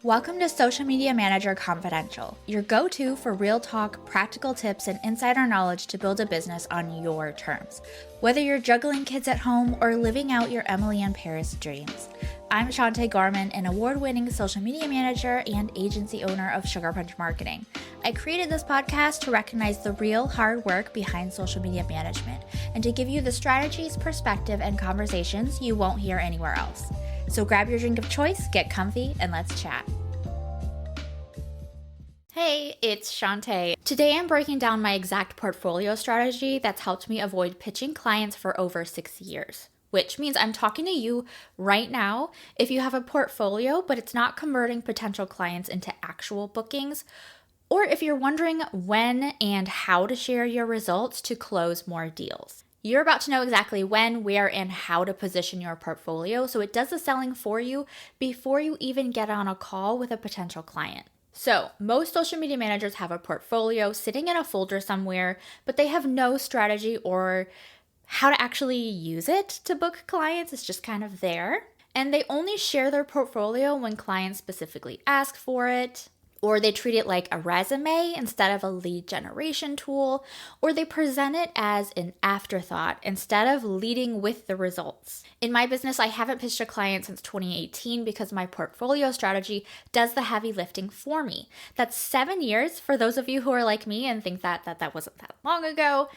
Welcome to Social Media Manager Confidential, your go-to for real talk, practical tips, and insider knowledge to build a business on your terms. Whether you're juggling kids at home or living out your Emily in Paris dreams. I'm Shantae Garman, an award-winning social media manager and agency owner of Sugar Punch Marketing. I created this podcast to recognize the real hard work behind social media management and to give you the strategies, perspective, and conversations you won't hear anywhere else. So grab your drink of choice, get comfy, and let's chat. Hey, it's Shantae. Today I'm breaking down my exact portfolio strategy that's helped me avoid pitching clients for over 6 years. Which means I'm talking to you right now if you have a portfolio, but it's not converting potential clients into actual bookings, or if you're wondering when and how to share your results to close more deals. You're about to know exactly when, where, and how to position your portfolio so it does the selling for you before you even get on a call with a potential client. So, most social media managers have a portfolio sitting in a folder somewhere, but they have no strategy or how to actually use it to book clients. It's just kind of there. And they only share their portfolio when clients specifically ask for it, or they treat it like a resume instead of a lead generation tool, or they present it as an afterthought instead of leading with the results. In my business, I haven't pitched a client since 2018 because my portfolio strategy does the heavy lifting for me. That's 7 years for those of you who are like me and think that wasn't that long ago.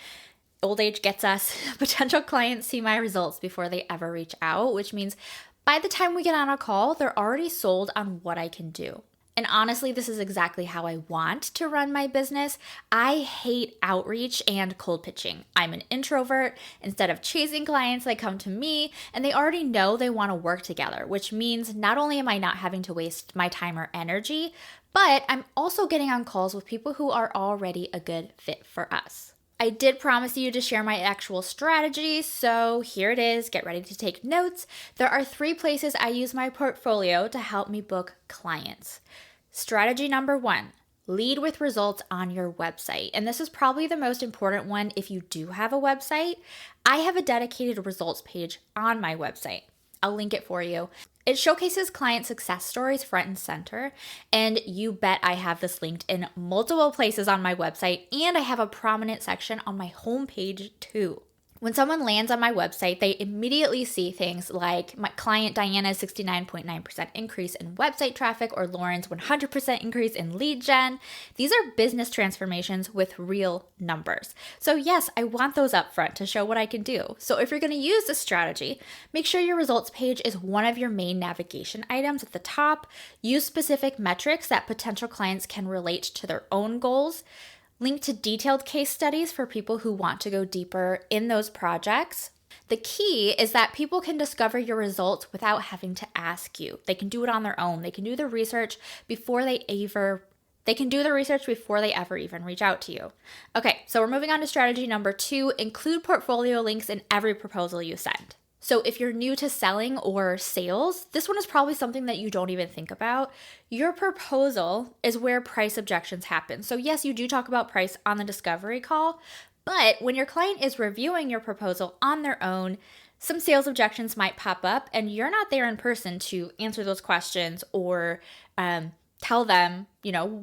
Old age gets us. Potential clients see my results before they ever reach out, which means by the time we get on a call, they're already sold on what I can do. And honestly, this is exactly how I want to run my business. I hate outreach and cold pitching. I'm an introvert. Instead of chasing clients, they come to me and they already know they want to work together, which means not only am I not having to waste my time or energy, but I'm also getting on calls with people who are already a good fit for us. I did promise you to share my actual strategy, so here it is. Get ready to take notes. There are 3 places I use my portfolio to help me book clients. Strategy number 1, lead with results on your website. And this is probably the most important one if you do have a website. I have a dedicated results page on my website. I'll link it for you. It showcases client success stories front and center, and you bet I have this linked in multiple places on my website, and I have a prominent section on my homepage too. When someone lands on my website, they immediately see things like my client Diana's 69.9% increase in website traffic or Lauren's 100% increase in lead gen. These are business transformations with real numbers. So yes, I want those up front to show what I can do. So if you're going to use this strategy, make sure your results page is one of your main navigation items at the top. Use specific metrics that potential clients can relate to their own goals. Link to detailed case studies for people who want to go deeper in those projects. The key is that people can discover your results without having to ask you. They can do it on their own. They can do the research before they ever even reach out to you. Okay, so we're moving on to strategy number 2, include portfolio links in every proposal you send. So if you're new to selling or sales, this one is probably something that you don't even think about. Your proposal is where price objections happen. So yes, you do talk about price on the discovery call, but when your client is reviewing your proposal on their own, some sales objections might pop up and you're not there in person to answer those questions or tell them,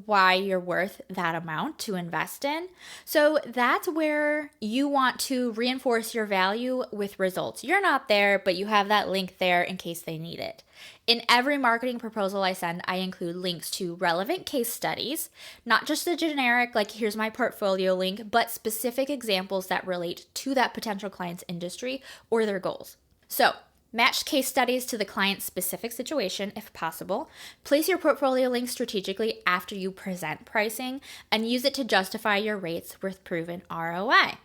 why you're worth that amount to invest in. So that's where you want to reinforce your value with results. You're not there, but you have that link there in case they need it. In every marketing proposal I send, I include links to relevant case studies, not just the generic, like here's my portfolio link, but specific examples that relate to that potential client's industry or their goals. So match case studies to the client's specific situation if possible. Place your portfolio link strategically after you present pricing and use it to justify your rates with proven ROI.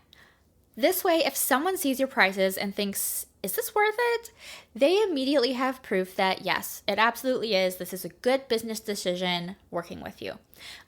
This way, if someone sees your prices and thinks, is this worth it? They immediately have proof that yes, it absolutely is. This is a good business decision working with you.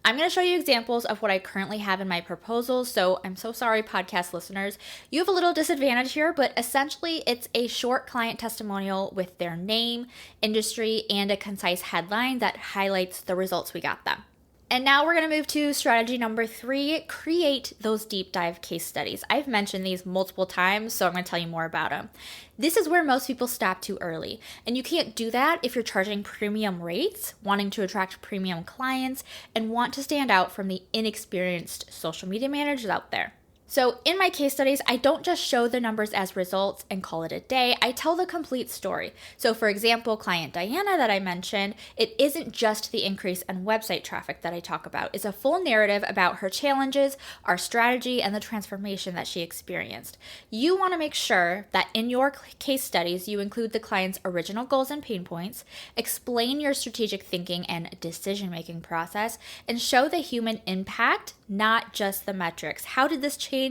I'm going to show you examples of what I currently have in my proposals. So I'm so sorry, podcast listeners. You have a little disadvantage here, but essentially it's a short client testimonial with their name, industry, and a concise headline that highlights the results we got them. And now we're going to move to strategy number 3, create those deep dive case studies. I've mentioned these multiple times, so I'm going to tell you more about them. This is where most people stop too early. And you can't do that if you're charging premium rates, wanting to attract premium clients, and want to stand out from the inexperienced social media managers out there. So in my case studies, I don't just show the numbers as results and call it a day. I tell the complete story. So for example, client Diana that I mentioned, it isn't just the increase in website traffic that I talk about. It's a full narrative about her challenges, our strategy, and the transformation that she experienced. You want to make sure that in your case studies, you include the client's original goals and pain points, explain your strategic thinking and decision-making process, and show the human impact, not just the metrics. How did this change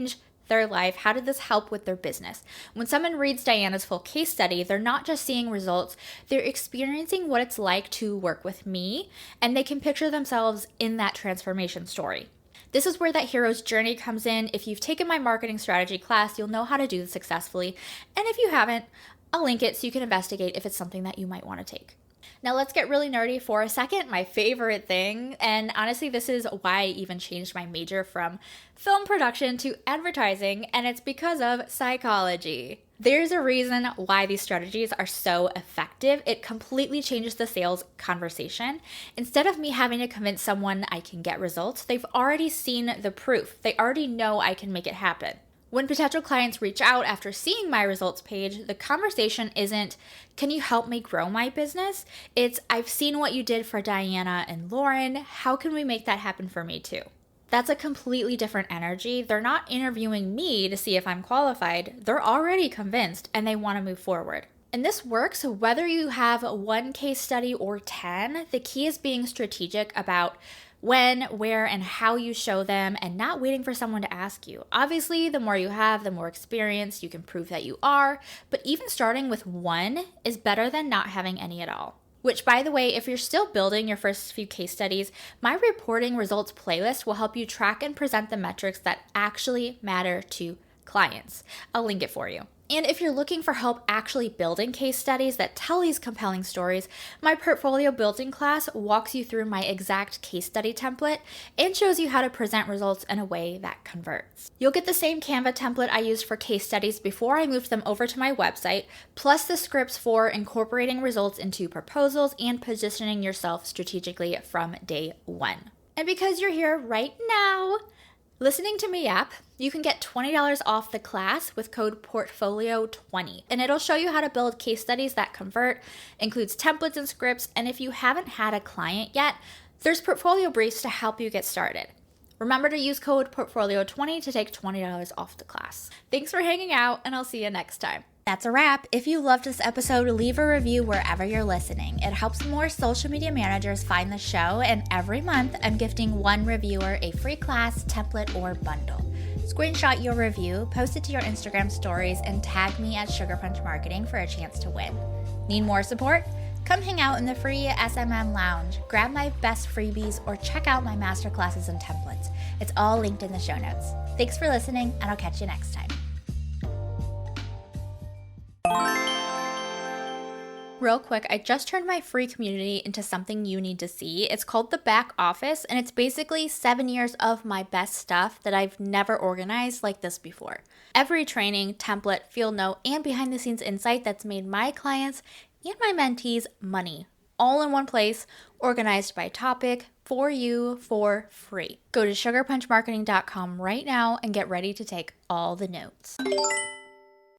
their life? How did this help with their business? When someone reads Diana's full case study, they're not just seeing results, they're experiencing what it's like to work with me, and they can picture themselves in that transformation story. This is where that hero's journey comes in. If you've taken my marketing strategy class, you'll know how to do this successfully. And if you haven't, I'll link it so you can investigate if it's something that you might want to take. Now let's get really nerdy for a second, my favorite thing, and honestly this is why I even changed my major from film production to advertising, and it's because of psychology. There's a reason why these strategies are so effective. It completely changes the sales conversation. Instead of me having to convince someone I can get results, they've already seen the proof. They already know I can make it happen. When potential clients reach out after seeing my results page, the conversation isn't, can you help me grow my business? It's, I've seen what you did for Diana and Lauren. How can we make that happen for me too? That's a completely different energy. They're not interviewing me to see if I'm qualified. They're already convinced and they want to move forward. And this works whether you have one case study or 10. The key is being strategic about when, where, and how you show them and not waiting for someone to ask you. Obviously, the more you have, the more experience you can prove that you are, but even starting with one is better than not having any at all. Which, by the way, if you're still building your first few case studies, my reporting results playlist will help you track and present the metrics that actually matter to clients. I'll link it for you. And if you're looking for help actually building case studies that tell these compelling stories, my portfolio building class walks you through my exact case study template and shows you how to present results in a way that converts. You'll get the same Canva template I used for case studies before I moved them over to my website, plus the scripts for incorporating results into proposals and positioning yourself strategically from day one. And because you're here right now, listening to me app, you can get $20 off the class with code PORTFOLIO20. And it'll show you how to build case studies that convert, includes templates and scripts, and if you haven't had a client yet, there's portfolio briefs to help you get started. Remember to use code PORTFOLIO20 to take $20 off the class. Thanks for hanging out, and I'll see you next time. That's a wrap. If you loved this episode, leave a review wherever you're listening. It helps more social media managers find the show, and every month I'm gifting one reviewer a free class, template, or bundle. Screenshot your review, post it to your Instagram stories, and tag me at Sugar Punch Marketing for a chance to win. Need more support? Come hang out in the free SMM Lounge, grab my best freebies, or check out my masterclasses and templates. It's all linked in the show notes. Thanks for listening, and I'll catch you next time. Real quick, I just turned my free community into something you need to see. It's called The Back Office, and it's basically 7 years of my best stuff that I've never organized like this before. Every training, template, field note, and behind the scenes insight that's made my clients and my mentees money. All in one place, organized by topic, for you, for free. Go to sugarpunchmarketing.com right now and get ready to take all the notes.